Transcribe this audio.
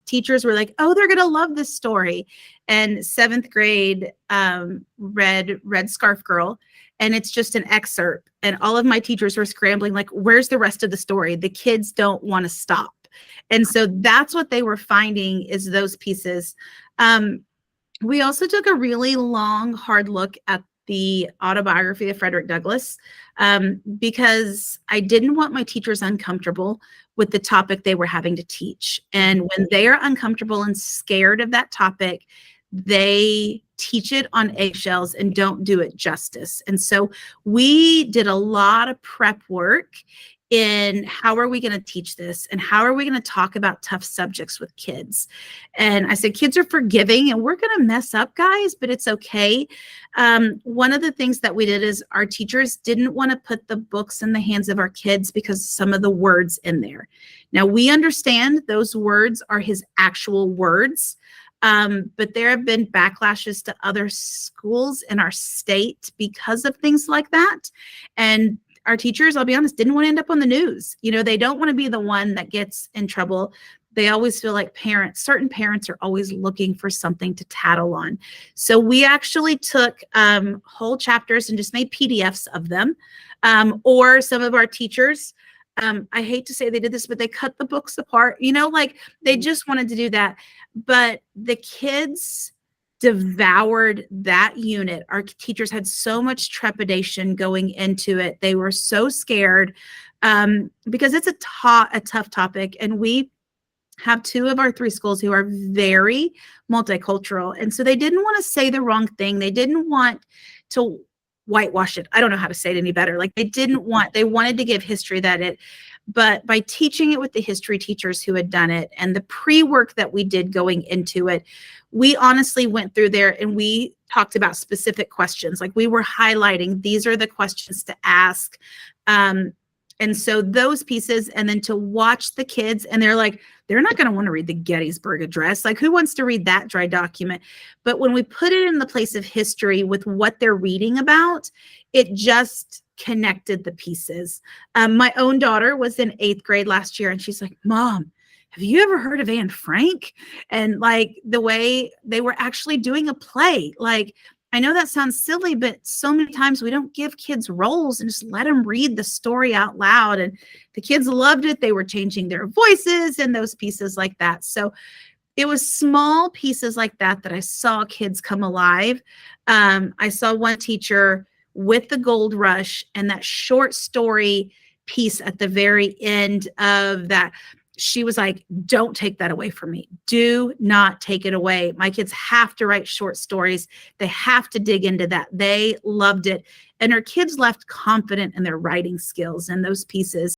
teachers were like, oh, they're going to love this story. And seventh grade read Red Scarf Girl. And it's just an excerpt. And all of my teachers were scrambling, like, where's the rest of the story? The kids don't want to stop. And so that's what they were finding, is those pieces. We also took a really long, hard look at the autobiography of Frederick Douglass, because I didn't want my teachers uncomfortable with the topic they were having to teach. And when they are uncomfortable and scared of that topic, they teach it on eggshells and don't do it justice. And so we did a lot of prep work in how are we going to teach this and how are we going to talk about tough subjects with kids. And I said, kids are forgiving and we're going to mess up, guys, but it's okay. One of the things that we did is our teachers didn't want to put the books in the hands of our kids because some of the words in there. Now we understand those words are his actual words. But there have been backlashes to other schools in our state because of things like that. And our teachers, I'll be honest, didn't want to end up on the news. You know, they don't want to be the one that gets in trouble. They always feel like certain parents are always looking for something to tattle on. So we actually took whole chapters and just made PDFs of them. Or some of our teachers, I hate to say they did this, but they cut the books apart, you know, like they just wanted to do that. But the kids devoured that unit. Our teachers had so much trepidation going into it. They were so scared because it's a tough topic. And we have 2 of our 3 schools who are very multicultural. And so they didn't want to say the wrong thing. They didn't want to whitewash it. I don't know how to say it any better. Like they wanted to give history but by teaching it with the history teachers who had done it and the pre-work that we did going into it, we honestly went through there and we talked about specific questions. Like we were highlighting, these are the questions to ask. And so those pieces, and then to watch the kids, and they're like, they're not going to want to read the Gettysburg Address. Like who wants to read that dry document? But when we put it in the place of history with what they're reading about, it just connected the pieces. My own daughter was in 8th grade last year, and she's like, Mom, have you ever heard of Anne Frank? And like the way they were actually doing a play, like, I know that sounds silly, but so many times we don't give kids roles and just let them read the story out loud. And the kids loved it. They were changing their voices and those pieces like that. So it was small pieces like that that I saw kids come alive. I saw one teacher with the gold rush and that short story piece at the very end of that. She was like, don't take that away from me. Do not take it away. My kids have to write short stories. They have to dig into that. They loved it. And her kids left confident in their writing skills and those pieces.